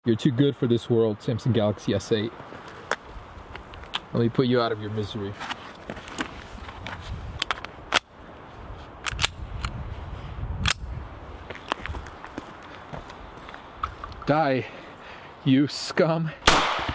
You're too good for this world, Samsung Galaxy S8. Let me put you out of your misery. Die, you scum.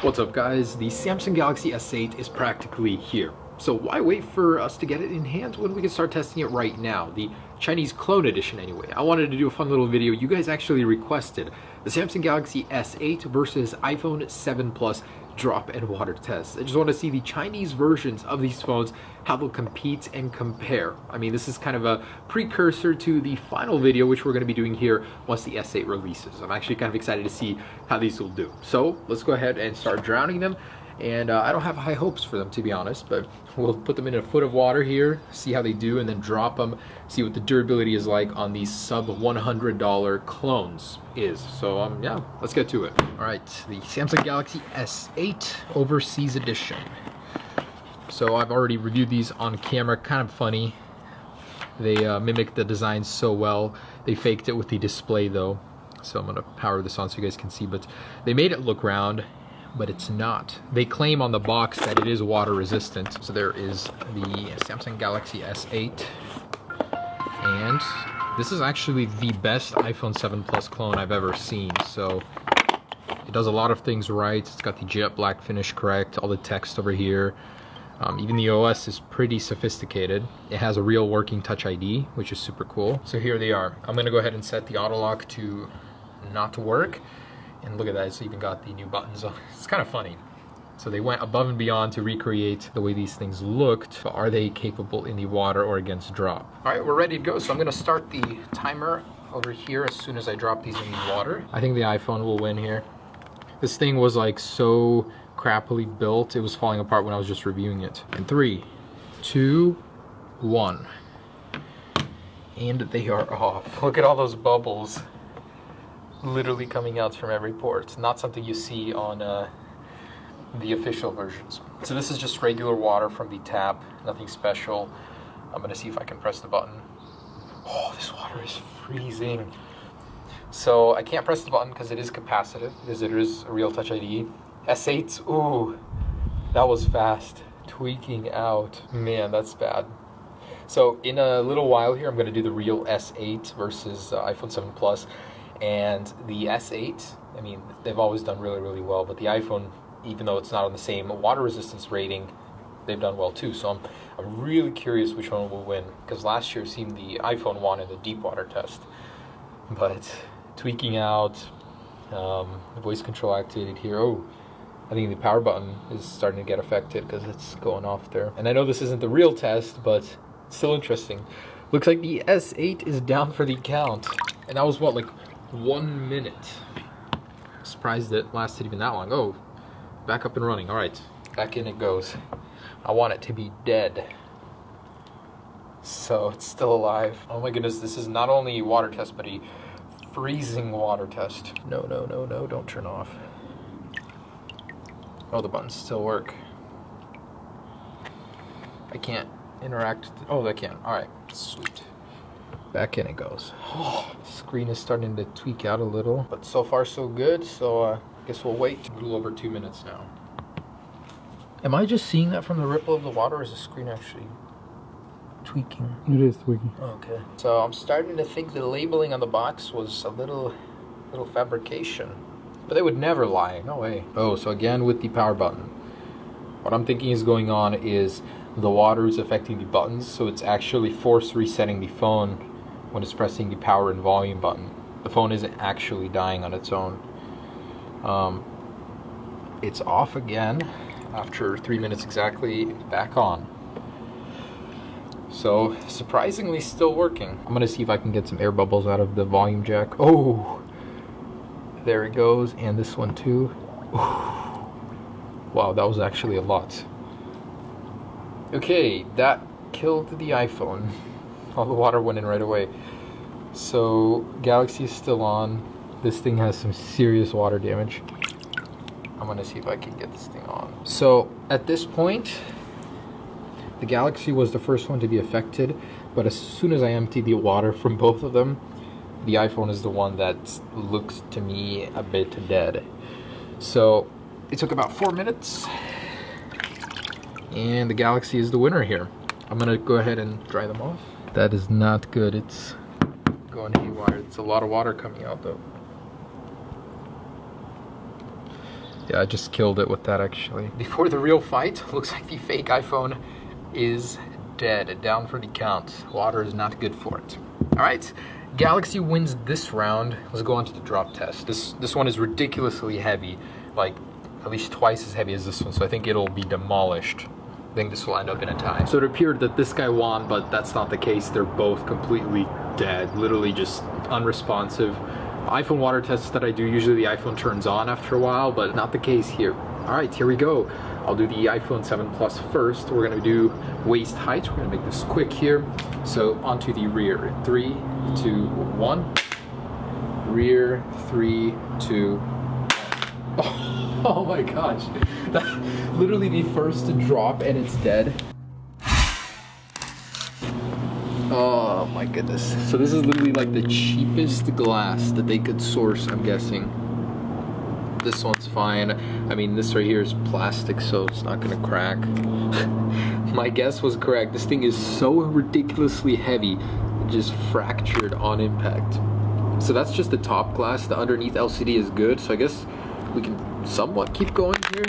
What's up guys? The Samsung Galaxy S8 is practically here. So why wait for us to get it in hand when we can start testing it right now? The Chinese clone edition anyway. I wanted to do a fun little video. You guys actually requested the Samsung Galaxy S8 versus iPhone 7 Plus drop and water test. I just want to see the Chinese versions of these phones, how they'll compete and compare. I mean, this is kind of a precursor to the final video, which we're going to be doing here once the S8 releases. I'm actually kind of excited to see how these will do. So let's go ahead and start drowning them. And I don't have high hopes for them, to be honest, but we'll put them in a foot of water here, see how they do, and then drop them, see what the durability is like on these sub $100 clones is. So yeah, let's get to it. All right, the Samsung Galaxy S8 Overseas Edition. So I've already reviewed these on camera, kind of funny. They mimic the design so well. They faked it with the display though. So I'm gonna power this on so you guys can see, but they made it look round, but it's not. They claim on the box that it is water resistant. So there is the Samsung Galaxy S8. And this is actually the best iPhone 7 Plus clone I've ever seen. So it does a lot of things right. It's got the jet black finish correct, all the text over here. Even the OS is pretty sophisticated. It has a real working Touch ID, which is super cool. So here they are. I'm gonna go ahead and set the auto lock to not to work. And look at that, it's even got the new buttons on. It's kind of funny. So they went above and beyond to recreate the way these things looked, but are they capable in the water or against drop? All right, we're ready to go. So I'm gonna start the timer over here as soon as I drop these in the water. I think the iPhone will win here. This thing was like so crappily built, it was falling apart when I was just reviewing it. In 3, 2, 1. And they are off. Look at all those bubbles literally coming out from every port. It's not something you see on the official versions. So this is just regular water from the tap, nothing special. I'm gonna see if I can press the button. Oh, this water is freezing. So I can't press the button because it is capacitive, because it is a real Touch ID. S8, ooh, that was fast. Tweaking out, man, that's bad. So in a little while here, I'm gonna do the real S8 versus iPhone 7 Plus. And the S8, I mean, they've always done really, really well, but the iPhone, even though it's not on the same water resistance rating, they've done well too. So I'm really curious which one will win, because last year it seemed the iPhone won in the deep water test. But tweaking out, voice control activated here. Oh, I think the power button is starting to get affected because it's going off there. And I know this isn't the real test, but it's still interesting. Looks like the S8 is down for the count. And that was what, like 1 minute. Surprised it lasted even that long. Oh, back up and running. All right, back in it goes. I want it to be dead. So it's still alive. Oh my goodness, this is not only a water test, but a freezing water test. No, no, no, no, don't turn off. Oh, the buttons still work. I can't interact. Oh, I can. All right, sweet. Back in it goes. Oh, screen is starting to tweak out a little, but so far so good. So I guess we'll wait. A little over 2 minutes now. Am I just seeing that from the ripple of the water, or is the screen actually tweaking? It is tweaking. Okay. So I'm starting to think the labeling on the box was a little fabrication. But they would never lie. No way. Oh, so again with the power button. What I'm thinking is going on is the water is affecting the buttons, so it's actually force resetting the phone when it's pressing the power and volume button. The phone isn't actually dying on its own. It's off again after 3 minutes exactly, back on. So surprisingly still working. I'm gonna see if I can get some air bubbles out of the volume jack. Oh, there it goes, and this one too. Wow, that was actually a lot. Okay, that killed the iPhone. All the water went in right away. So Galaxy is still on. This thing has some serious water damage. I'm gonna see if I can get this thing on. So at this point, the Galaxy was the first one to be affected, but as soon as I emptied the water from both of them, the iPhone is the one that looks to me a bit dead. So it took about 4 minutes, and the Galaxy is the winner here. I'm gonna go ahead and dry them off. That is not good. It's going haywire. It's a lot of water coming out though. Yeah, I just killed it with that actually. Before the real fight, looks like the fake iPhone is dead. Down for the count. Water is not good for it. Alright, Galaxy wins this round. Let's go on to the drop test. This one is ridiculously heavy, like at least twice as heavy as this one, so I think it'll be demolished. I think this will end up in a tie. So it appeared that this guy won, but that's not the case. They're both completely dead, literally just unresponsive. iPhone water tests that I do, usually the iPhone turns on after a while, but not the case here. All right, here we go. I'll do the iPhone 7 Plus first. We're gonna do waist height. We're gonna make this quick here. So onto the rear. 3, 2, 1. Rear, 3, 2, 1. Oh my gosh. That literally the first to drop and it's dead. Oh my goodness. So this is literally like the cheapest glass that they could source, I'm guessing. This one's fine. I mean, this right here is plastic, so it's not gonna crack. My guess was correct. This thing is so ridiculously heavy, it just fractured on impact. So that's just the top glass. The underneath LCD is good, so I guess we can somewhat keep going here.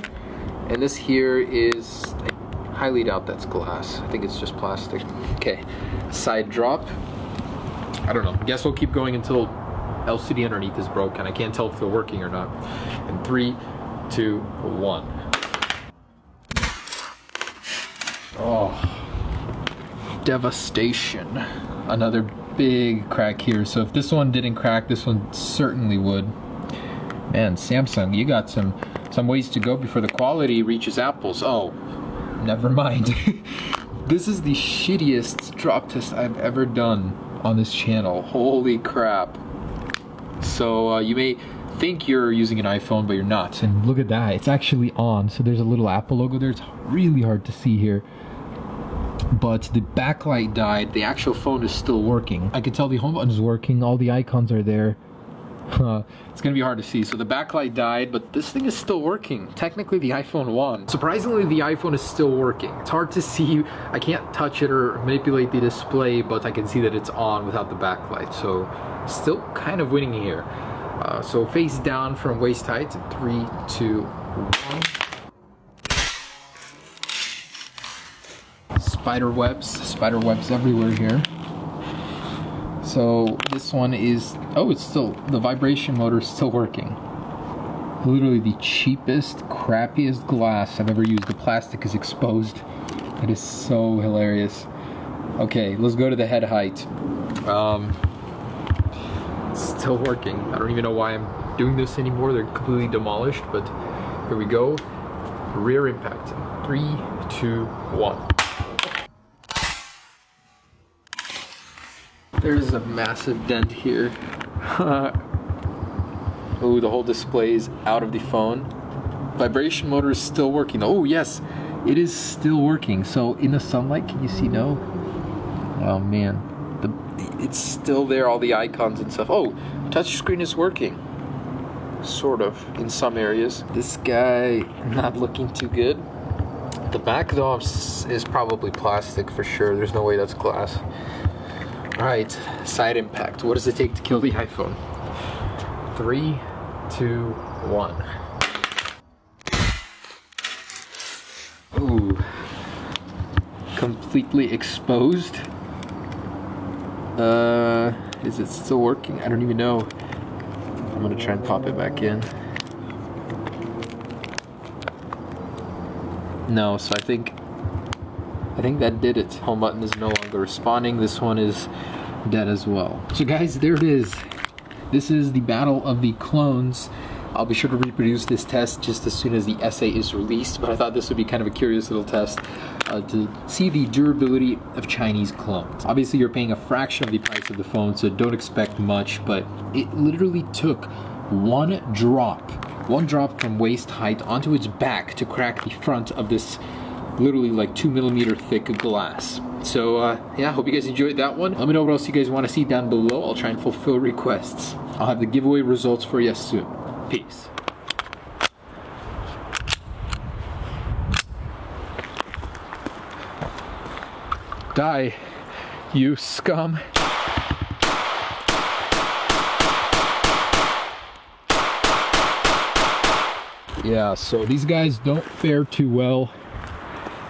And this here is, I highly doubt that's glass. I think it's just plastic. Okay, side drop. I don't know. Guess we'll keep going until LCD underneath is broken. I can't tell if they're working or not. And 3, 2, 1. Oh, devastation. Another big crack here. So if this one didn't crack, this one certainly would. Man, Samsung, you got some ways to go before the quality reaches Apple's. Oh, never mind. This is the shittiest drop test I've ever done on this channel. Holy crap. So you may think you're using an iPhone, but you're not. And look at that, it's actually on. So there's a little Apple logo there. It's really hard to see here. But the backlight died. The actual phone is still working. I can tell the home button is working. All the icons are there. It's gonna be hard to see. So the backlight died, but this thing is still working. Technically the iPhone won. Surprisingly, the iPhone is still working. It's hard to see. I can't touch it or manipulate the display, but I can see that it's on without the backlight. So still kind of winning here. So face down from waist height. 3, 2, 1. Spider webs everywhere here. So this one is, oh, it's still, the vibration motor is still working. Literally the cheapest, crappiest glass I've ever used. The plastic is exposed. It is so hilarious. Okay, let's go to the head height. It's still working. I don't even know why I'm doing this anymore. They're completely demolished, but here we go. Rear impact. 3, 2, 1. There's a massive dent here. Oh, the whole display is out of the phone. Vibration motor is still working. Oh yes, it is still working. So in the sunlight, can you see? No. Oh man, it's still there. All the icons and stuff. Oh, touchscreen is working. Sort of in some areas. This guy not looking too good. The back though is probably plastic for sure. There's no way that's glass. Alright, side impact. What does it take to kill the iPhone? 3, 2, 1. Ooh. Completely exposed. Is it still working? I don't even know. I'm gonna try and pop it back in. No, so I think that did it. Home button is no longer responding. This one is dead as well. So guys, there it is. This is the battle of the clones. I'll be sure to reproduce this test just as soon as the essay is released, but I thought this would be kind of a curious little test to see the durability of Chinese clones. Obviously you're paying a fraction of the price of the phone, so don't expect much, but it literally took one drop from waist height onto its back to crack the front of this literally like 2 millimeter thick glass. So yeah, hope you guys enjoyed that one. Let me know what else you guys want to see down below. I'll try and fulfill requests. I'll have the giveaway results for you soon. Peace. Die, you scum. Yeah, so these guys don't fare too well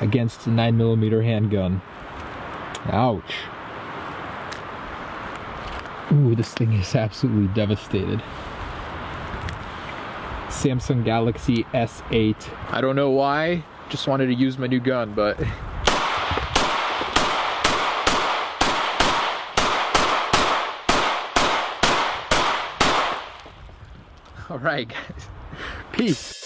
against a 9mm handgun. Ouch. Ooh, this thing is absolutely devastated. Samsung Galaxy S8. I don't know why, just wanted to use my new gun, but... Alright guys, peace.